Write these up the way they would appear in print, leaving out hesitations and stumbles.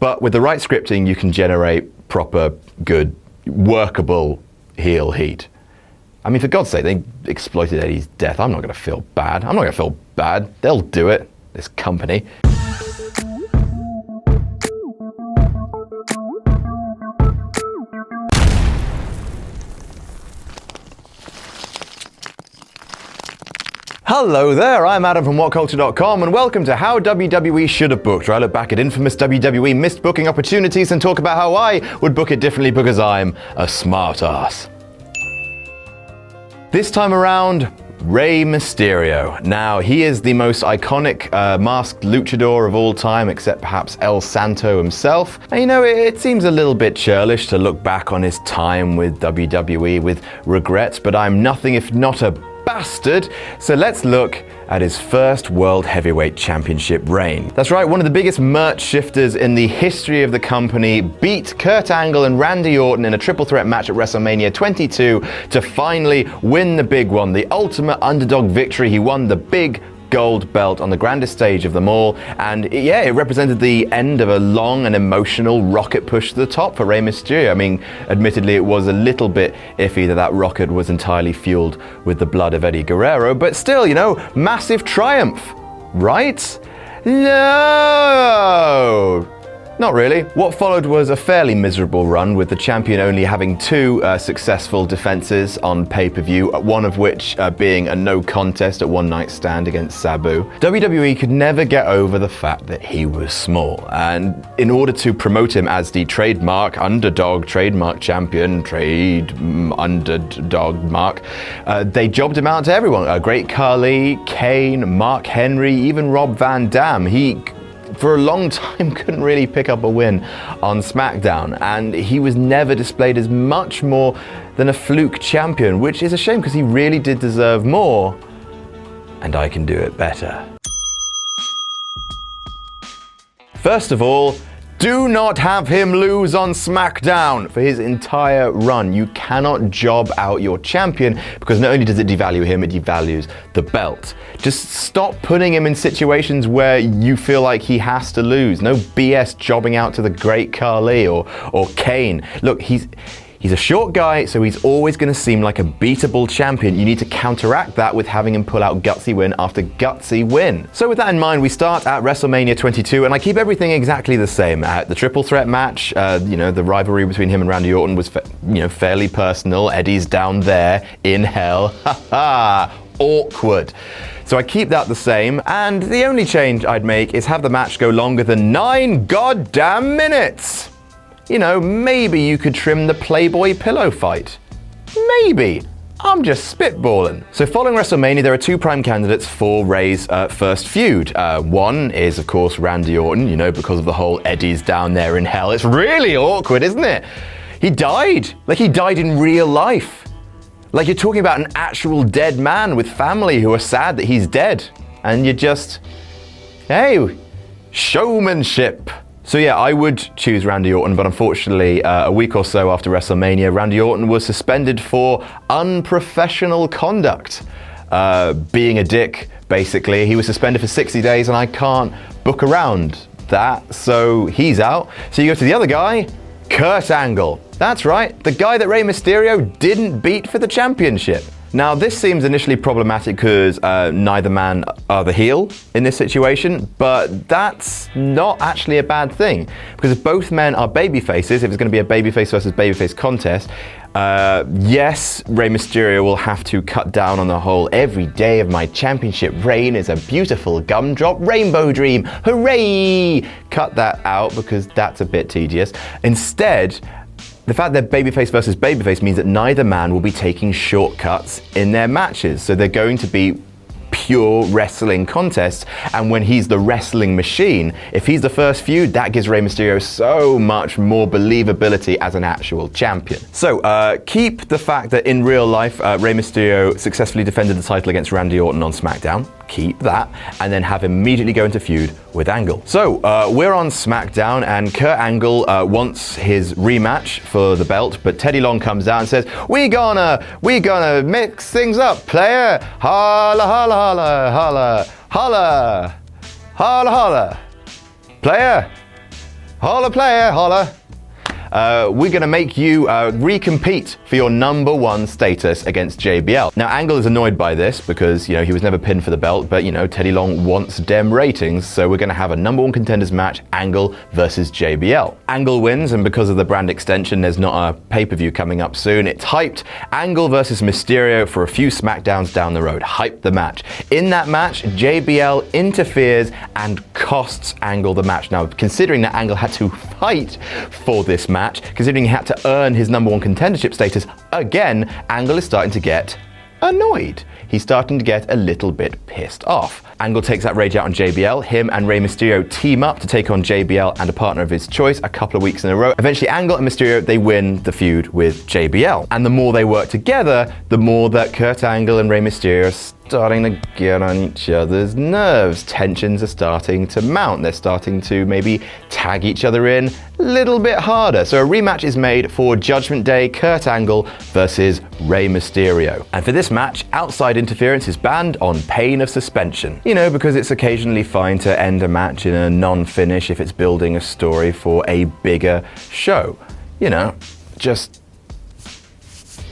But with the right scripting, you can generate proper, good, workable heel heat. I mean, for God's sake, they exploited Eddie's death. I'm not going to feel bad. I'm not going to feel bad. They'll do it, this company. Hello there, I'm Adam from WhatCulture.com and welcome to How WWE Should Have Booked, where I look back at infamous WWE missed booking opportunities and talk about how I would book it differently because I'm a smart ass. This time around, Rey Mysterio. Now, he is the most iconic masked luchador of all time, except perhaps El Santo himself. And you know, it seems a little bit churlish to look back on his time with WWE with regrets, but I'm nothing if not a bastard. So let's look at his first World Heavyweight Championship reign. That's right, one of the biggest merch shifters in the history of the company beat Kurt Angle and Randy Orton in a triple threat match at WrestleMania 22 to finally win the big one, the ultimate underdog victory. He won the big gold belt on the grandest stage of them all, and yeah, it represented the end of a long and emotional rocket push to the top for Rey Mysterio. I mean, admittedly, it was a little bit iffy that rocket was entirely fueled with the blood of Eddie Guerrero, but still, you know, massive triumph, right? No! Not really. What followed was a fairly miserable run, with the champion only having two successful defenses on pay-per-view, one of which being a no contest at One Night Stand against Sabu. WWE could never get over the fact that he was small, and in order to promote him as the trademark underdog, trademark champion, underdog mark, they jobbed him out to everyone. Great Khali, Kane, Mark Henry, even Rob Van Dam. He for a long time couldn't really pick up a win on SmackDown, and he was never displayed as much more than a fluke champion, which is a shame because he really did deserve more, and I can do it better. First of all, do not have him lose on SmackDown for his entire run. You cannot job out your champion, because not only does it devalue him, it devalues the belt. Just stop putting him in situations where you feel like he has to lose. No BS jobbing out to the Great Khali or Kane. Look, he's a short guy, so he's always going to seem like a beatable champion. You need to counteract that with having him pull out gutsy win after gutsy win. So with that in mind, we start at WrestleMania 22, and I keep everything exactly the same. At the triple threat match, you know, the rivalry between him and Randy Orton was, fairly personal. Eddie's down there in hell. Ha ha! Awkward. So I keep that the same, and the only change I'd make is have the match go longer than 9 goddamn minutes. You know, maybe you could trim the Playboy pillow fight. Maybe. I'm just spitballing. So following WrestleMania, there are two prime candidates for Rey's first feud. One is, of course, Randy Orton, you know, because of the whole Eddie's down there in hell. It's really awkward, isn't it? He died. Like, he died in real life. Like, you're talking about an actual dead man with family who are sad that he's dead. And you're just, hey, showmanship. So yeah, I would choose Randy Orton, but unfortunately, a week or so after WrestleMania, Randy Orton was suspended for unprofessional conduct. Being a dick, basically. He was suspended for 60 days, and I can't book around that, so he's out. So you go to the other guy, Kurt Angle. That's right, the guy that Rey Mysterio didn't beat for the championship. Now, this seems initially problematic because neither man are the heel in this situation, but that's not actually a bad thing, because if both men are babyfaces, if it's going to be a babyface versus babyface contest, yes, Rey Mysterio will have to cut down on the whole every day of my championship reign is a beautiful gumdrop rainbow dream, hooray! Cut that out because that's a bit tedious. Instead, the fact that babyface versus babyface means that neither man will be taking shortcuts in their matches. So they're going to be pure wrestling contests, and when he's the wrestling machine, if he's the first feud, that gives Rey Mysterio so much more believability as an actual champion. So keep the fact that in real life Rey Mysterio successfully defended the title against Randy Orton on SmackDown. Keep that, and then have him immediately go into feud with Angle. So we're on SmackDown, and Kurt Angle wants his rematch for the belt, but Teddy Long comes out and says, we gonna mix things up, player. Holla, holla, holla, holla, holla, holla, holla. Player, Holla player, holla. We're going to make you recompete for your #1 status against JBL. Now, Angle is annoyed by this because, he was never pinned for the belt, but, Teddy Long wants dem ratings, so we're going to have a #1 contenders match, Angle versus JBL. Angle wins, and because of the brand extension, there's not a pay-per-view coming up soon. It's hyped. Angle versus Mysterio for a few SmackDowns down the road. Hype the match. In that match, JBL interferes and costs Angle the match. Now, considering that Angle had to fight for this match, considering he had to earn his #1 contendership status again, Angle is starting to get annoyed. He's starting to get a little bit pissed off. Angle takes that rage out on JBL. Him and Rey Mysterio team up to take on JBL and a partner of his choice a couple of weeks in a row. Eventually, Angle and Mysterio, they win the feud with JBL. And the more they work together, the more that Kurt Angle and Rey Mysterio are starting to get on each other's nerves. Tensions are starting to mount. They're starting to maybe tag each other in a little bit harder. So a rematch is made for Judgment Day, Kurt Angle versus Rey Mysterio. And for this match, outside interference is banned on pain of suspension. Because it's occasionally fine to end a match in a non-finish if it's building a story for a bigger show.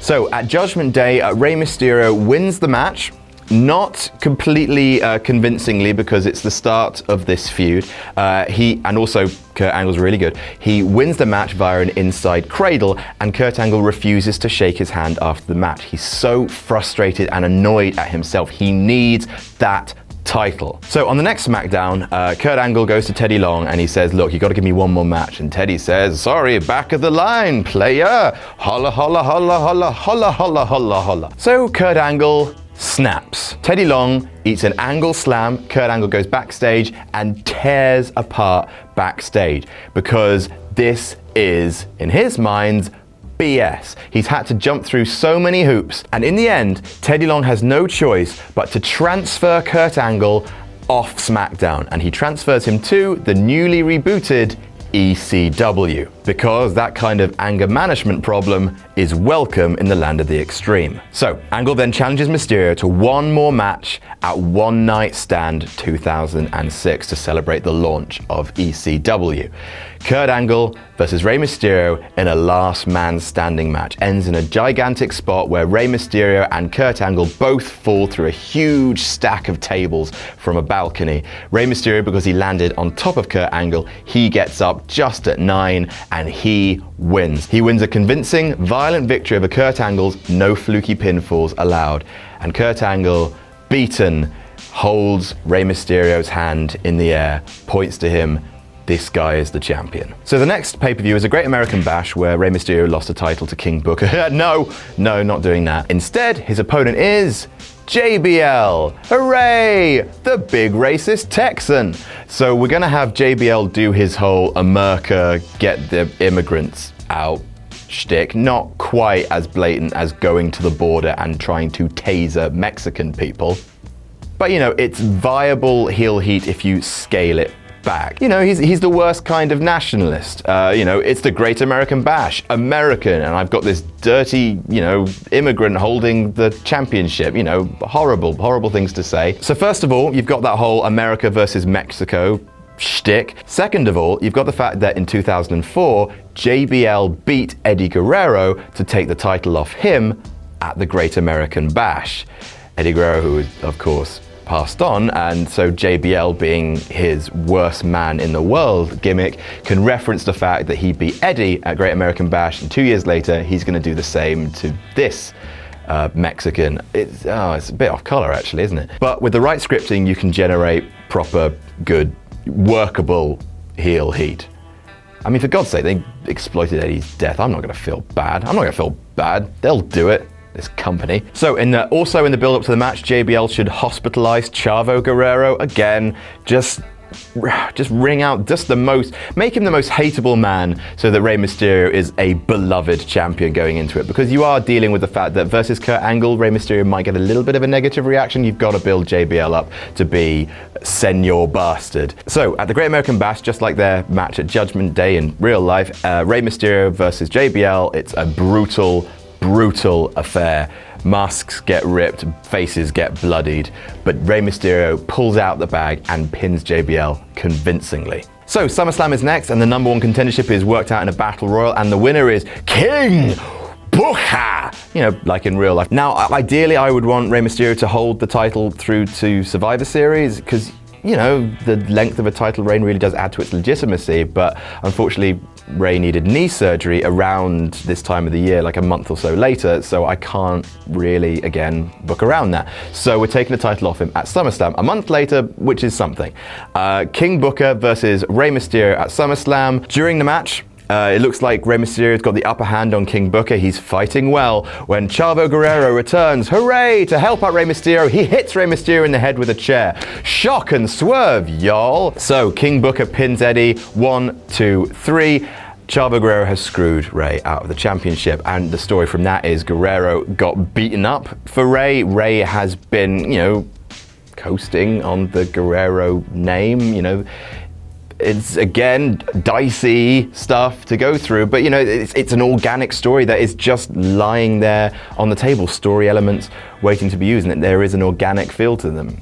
So at Judgment Day, Rey Mysterio wins the match. Not completely convincingly, because it's the start of this feud. And also Kurt Angle's really good. He wins the match via an inside cradle, and Kurt Angle refuses to shake his hand after the match. He's so frustrated and annoyed at himself. He needs that title. So on the next SmackDown, Kurt Angle goes to Teddy Long and he says, look, you got to give me one more match. And Teddy says, sorry, back of the line, player. Holla, holla, holla, holla, holla, holla, holla, holla. So Kurt Angle snaps. Teddy Long eats an Angle slam. Kurt Angle goes backstage and tears apart backstage because this is, in his mind, BS. He's had to jump through so many hoops, and in the end, Teddy Long has no choice but to transfer Kurt Angle off SmackDown, and he transfers him to the newly rebooted ECW, because that kind of anger management problem is welcome in the land of the extreme. So Angle then challenges Mysterio to one more match at One Night Stand 2006 to celebrate the launch of ECW. Kurt Angle versus Rey Mysterio in a last man standing match ends in a gigantic spot where Rey Mysterio and Kurt Angle both fall through a huge stack of tables from a balcony. Rey Mysterio, because he landed on top of Kurt Angle, he gets up just at 9 and he wins. He wins a convincing, violent victory over Kurt Angle's no fluky pinfalls allowed. And Kurt Angle, beaten, holds Rey Mysterio's hand in the air, points to him. This guy is the champion. So the next pay-per-view is a Great American Bash where Rey Mysterio lost the title to King Booker. No, not doing that. Instead, his opponent is JBL. Hooray! The big racist Texan. So we're gonna have JBL do his whole America, get the immigrants out shtick. Not quite as blatant as going to the border and trying to taser Mexican people. But it's viable heel heat if you scale it back. He's the worst kind of nationalist. It's the Great American Bash, American, and I've got this dirty, immigrant holding the championship. Horrible things to say. So first of all, you've got that whole America versus Mexico shtick. Second of all, you've got the fact that in 2004, JBL beat Eddie Guerrero to take the title off him at the Great American Bash. Eddie Guerrero, who of course passed on, and so JBL, being his worst man in the world gimmick, can reference the fact that he beat Eddie at Great American Bash, and 2 years later he's going to do the same to this Mexican. It's a bit off color actually, isn't it? But with the right scripting, you can generate proper, good, workable heel heat. I mean, for God's sake, they exploited Eddie's death. I'm not going to feel bad. They'll do it. This company. So also in the build-up to the match, JBL should hospitalize Chavo Guerrero again. Just ring out make him the most hateable man so that Rey Mysterio is a beloved champion going into it. Because you are dealing with the fact that versus Kurt Angle, Rey Mysterio might get a little bit of a negative reaction. You've got to build JBL up to be Senor Bastard. So at the Great American Bash, just like their match at Judgment Day in real life, Rey Mysterio versus JBL, it's a brutal affair. Masks get ripped, faces get bloodied, but Rey Mysterio pulls out the bag and pins JBL convincingly. So SummerSlam is next, and the number one contendership is worked out in a battle royal, and the winner is King Booker! You know, like in real life. Now, ideally, I would want Rey Mysterio to hold the title through to Survivor Series, because, you know, the length of a title reign really does add to its legitimacy, but unfortunately, Rey needed knee surgery around this time of the year, like a month or so later, so I can't really, again, book around that. So we're taking the title off him at SummerSlam a month later, which is something. King Booker versus Rey Mysterio at SummerSlam. During the match, it looks like Rey Mysterio's got the upper hand on King Booker. He's fighting well when Chavo Guerrero returns. Hooray! To help out Rey Mysterio, he hits Rey Mysterio in the head with a chair. Shock and swerve, y'all. So King Booker pins Eddie. 1, 2, 3. Chavo Guerrero has screwed Rey out of the championship, and the story from that is Guerrero got beaten up for Rey. Rey has been, you know, coasting on the Guerrero name, you know. It's, again, dicey stuff to go through, but, you know, it's an organic story that is just lying there on the table. Story elements waiting to be used, and there is an organic feel to them.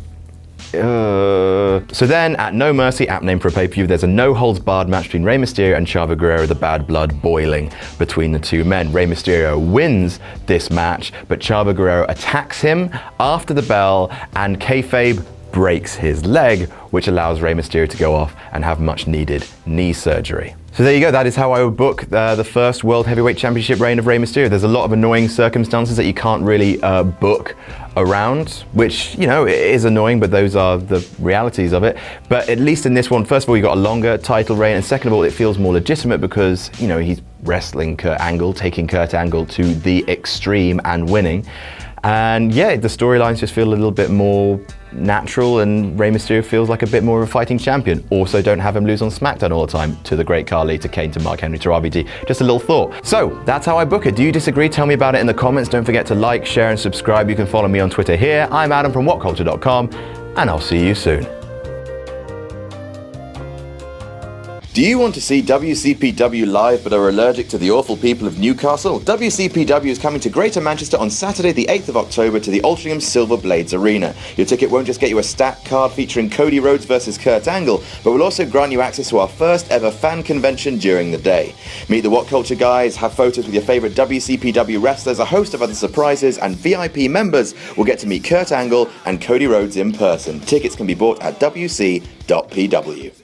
So then, at No Mercy, app name for a pay-per-view, there's a no-holds-barred match between Rey Mysterio and Chavo Guerrero, the bad blood boiling between the two men. Rey Mysterio wins this match, but Chavo Guerrero attacks him after the bell, and kayfabe breaks his leg, which allows Rey Mysterio to go off and have much-needed knee surgery. So there you go, that is how I would book the first World Heavyweight Championship reign of Rey Mysterio. There's a lot of annoying circumstances that you can't really book around, which, you know, is annoying, but those are the realities of it. But at least in this one, first of all, you got a longer title reign, and second of all, it feels more legitimate because, you know, he's wrestling Kurt Angle, taking Kurt Angle to the extreme and winning. And yeah, the storylines just feel a little bit more natural, and Rey Mysterio feels like a bit more of a fighting champion. Also, don't have him lose on SmackDown all the time to the Great Khali, to Kane, to Mark Henry, to RVD. Just a little thought. So that's how I book it. Do you disagree? Tell me about it in the comments. Don't forget to like, share, and subscribe. You can follow me on Twitter here. I'm Adam from WhatCulture.com, and I'll see you soon. Do you want to see WCPW live but are allergic to the awful people of Newcastle? WCPW is coming to Greater Manchester on Saturday the 8th of October to the Altrincham Silver Blades Arena. Your ticket won't just get you a stat card featuring Cody Rhodes versus Kurt Angle, but will also grant you access to our first ever fan convention during the day. Meet the What Culture guys, have photos with your favourite WCPW wrestlers, a host of other surprises, and VIP members will get to meet Kurt Angle and Cody Rhodes in person. Tickets can be bought at wc.pw.